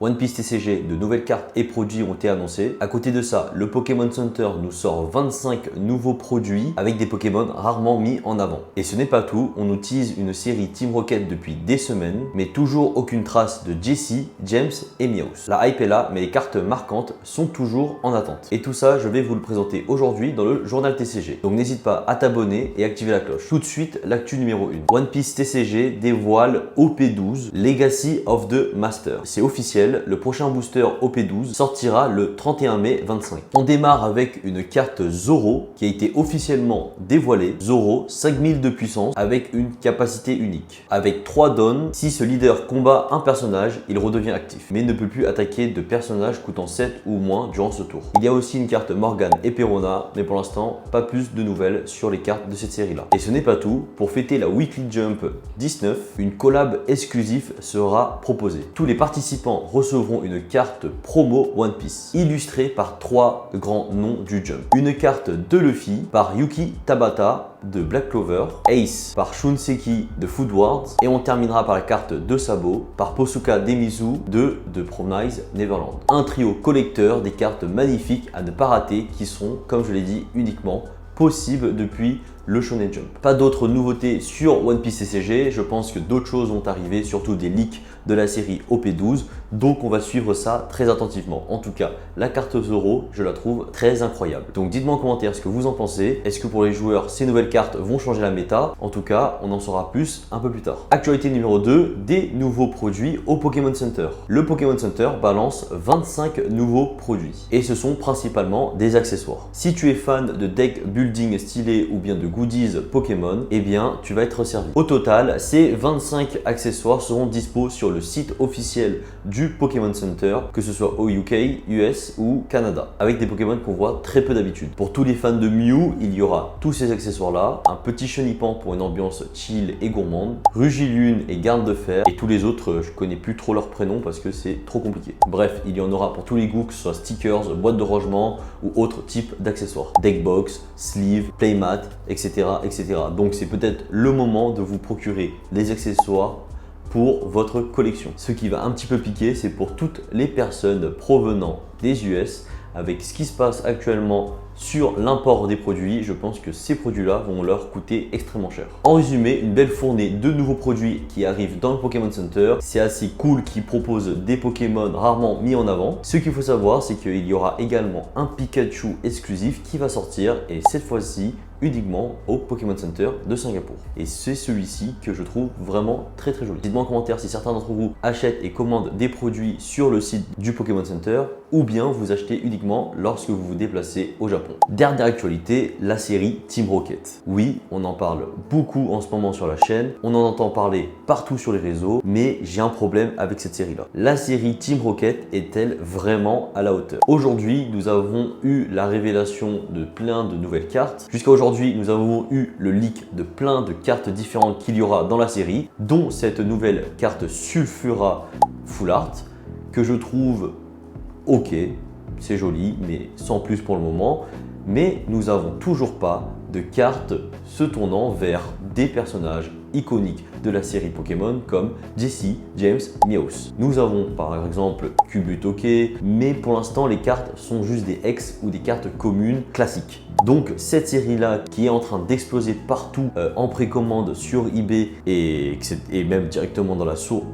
One Piece TCG, de nouvelles cartes et produits ont été annoncés. À côté de ça, le Pokémon Center nous sort 25 nouveaux produits avec des Pokémon rarement mis en avant. Et ce n'est pas tout, on nous tease une série Team Rocket depuis des semaines, mais toujours aucune trace de Jessie, James et Meowth. La hype est là, mais les cartes marquantes sont toujours en attente. Et tout ça, je vais vous le présenter aujourd'hui dans le journal TCG. Donc n'hésite pas à t'abonner et activer la cloche. Tout de suite, l'actu numéro 1. One Piece TCG dévoile OP12, Legacy of the Master. C'est officiel, le prochain booster OP12 sortira le 31 mai 25. On démarre avec une carte Zoro qui a été officiellement dévoilée. Zoro, 5000 de puissance avec une capacité unique. Avec 3 dons, si ce leader combat un personnage, il redevient actif, mais ne peut plus attaquer de personnages coûtant 7 ou moins durant ce tour. Il y a aussi une carte Morgane et Perona, mais pour l'instant, pas plus de nouvelles sur les cartes de cette série-là. Et ce n'est pas tout, pour fêter la Weekly Jump 19, une collab exclusive sera proposée. Tous les participants recevront une carte promo One Piece, illustrée par 3 grands noms du Jump. Une carte de Luffy par Yuki Tabata de Black Clover, Ace par Shunseki de Food Wars, et on terminera par la carte de Sabo par Posuka Demizu de The Promise Neverland. Un trio collecteur des cartes magnifiques à ne pas rater qui sont, comme je l'ai dit, uniquement possibles depuis le Shonen Jump. Pas d'autres nouveautés sur One Piece TCG, je pense que d'autres choses vont arriver, surtout des leaks de la série OP12, donc on va suivre ça très attentivement. En tout cas, la carte Zoro, je la trouve très incroyable. Donc dites-moi en commentaire ce que vous en pensez. Est-ce que pour les joueurs, ces nouvelles cartes vont changer la méta? En tout cas, on en saura plus un peu plus tard. Actualité numéro 2, des nouveaux produits au Pokémon Center. Le Pokémon Center balance 25 nouveaux produits et ce sont principalement des accessoires. Si tu es fan de deck building stylé ou bien de goodies Pokémon, eh bien tu vas être servi. Au total, ces 25 accessoires seront dispo sur le site officiel du Pokémon Center, que ce soit au UK, US ou Canada, avec des Pokémon qu'on voit très peu d'habitude. Pour tous les fans de Mew, il y aura tous ces accessoires là, un petit Chenipan pour une ambiance chill et gourmande, Rugilune et Garde de Fer, et tous les autres, je connais plus trop leurs prénoms parce que c'est trop compliqué. Bref, il y en aura pour tous les goûts, que ce soit stickers, boîtes de rangement ou autres types d'accessoires. Deckbox, sleeve, playmat, etc. etc. Donc c'est peut-être le moment de vous procurer des accessoires pour votre collection. Ce qui va un petit peu piquer, c'est pour toutes les personnes provenant des US. Avec ce qui se passe actuellement sur l'import des produits, je pense que ces produits-là vont leur coûter extrêmement cher. En résumé, une belle fournée de nouveaux produits qui arrivent dans le Pokémon Center. C'est assez cool qu'ils proposent des Pokémon rarement mis en avant. Ce qu'il faut savoir, c'est qu'il y aura également un Pikachu exclusif qui va sortir, et cette fois-ci uniquement au Pokémon Center de Singapour. Et c'est celui-ci que je trouve vraiment très joli. Dites-moi en commentaire si certains d'entre vous achètent et commandent des produits sur le site du Pokémon Center ou bien vous achetez uniquement lorsque vous vous déplacez au Japon. Dernière actualité, la série Team Rocket. Oui, on en parle beaucoup en ce moment sur la chaîne, on en entend parler partout sur les réseaux, mais j'ai un problème avec cette série-là. La série Team Rocket est-elle vraiment à la hauteur? Aujourd'hui, nous avons eu la révélation de plein de nouvelles cartes. Jusqu'à aujourd'hui, nous avons eu le leak de plein de cartes différentes qu'il y aura dans la série, dont cette nouvelle carte Sulfura Full Art, que je trouve ok, c'est joli, mais sans plus pour le moment. Mais nous n'avons toujours pas de cartes se tournant vers des personnages iconiques de la série Pokémon comme Jessie, James, Meowth. Nous avons par exemple Kubutoke, mais pour l'instant les cartes sont juste des ex ou des cartes communes classiques. Donc cette série-là qui est en train d'exploser partout en précommande sur eBay et même directement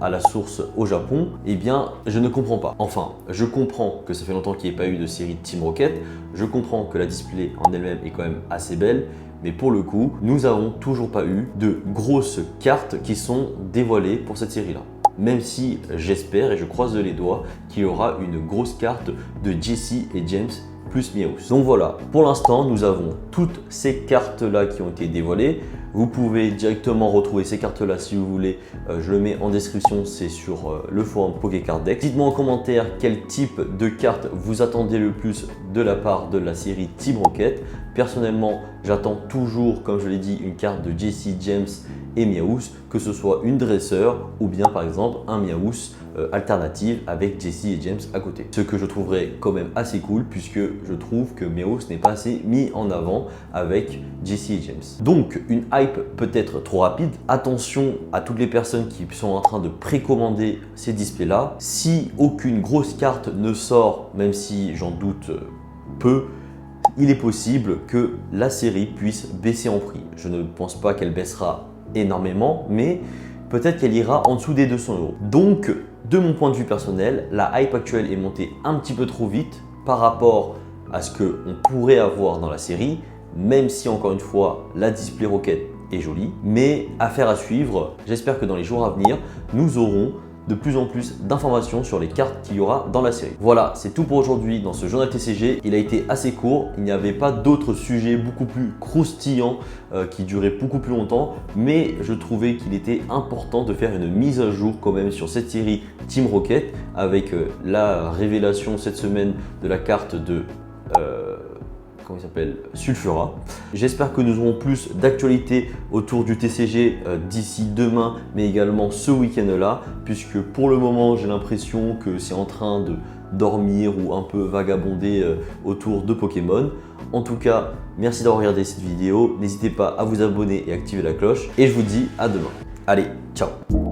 à la source au Japon, eh bien je ne comprends pas. Enfin, je comprends que ça fait longtemps qu'il n'y ait pas eu de série de Team Rocket, je comprends que la display en elle-même est quand même assez belle, mais pour le coup, nous n'avons toujours pas eu de grosses cartes qui sont dévoilées pour cette série-là. Même si j'espère et je croise les doigts qu'il y aura une grosse carte de Jessie et James plus Meowth. Donc voilà, pour l'instant, nous avons toutes ces cartes-là qui ont été dévoilées. Vous pouvez directement retrouver ces cartes-là si vous voulez. Je le mets en description, c'est sur le forum Pokécard-Dex. Dites-moi en commentaire quel type de carte vous attendez le plus de la part de la série Team Rocket. Personnellement, j'attends toujours, comme je l'ai dit, une carte de Jessie, James et Meowth, que ce soit une dresseur ou bien par exemple un Meowth alternative avec Jessie et James à côté. Ce que je trouverais quand même assez cool puisque je trouve que Meowth n'est pas assez mis en avant avec Jessie et James. Donc une hype peut-être trop rapide. Attention à toutes les personnes qui sont en train de précommander ces displays là. Si aucune grosse carte ne sort, même si j'en doute peu, il est possible que la série puisse baisser en prix. Je ne pense pas qu'elle baissera énormément, mais peut-être qu'elle ira en dessous des 200 €. Donc, de mon point de vue personnel, la hype actuelle est montée un petit peu trop vite par rapport à ce qu'on pourrait avoir dans la série, même si encore une fois, la Display Rocket est jolie. Mais affaire à suivre, j'espère que dans les jours à venir, nous aurons de plus en plus d'informations sur les cartes qu'il y aura dans la série. Voilà, c'est tout pour aujourd'hui dans ce journal TCG. Il a été assez court, il n'y avait pas d'autres sujets beaucoup plus croustillants qui duraient beaucoup plus longtemps, mais je trouvais qu'il était important de faire une mise à jour quand même sur cette série Team Rocket avec la révélation cette semaine de la carte de comment il s'appelle, Sulfura. J'espère que nous aurons plus d'actualités autour du TCG d'ici demain, mais également ce week-end-là, puisque pour le moment, j'ai l'impression que c'est en train de dormir ou un peu vagabonder autour de Pokémon. En tout cas, merci d'avoir regardé cette vidéo. N'hésitez pas à vous abonner et activer la cloche. Et je vous dis à demain. Allez, ciao!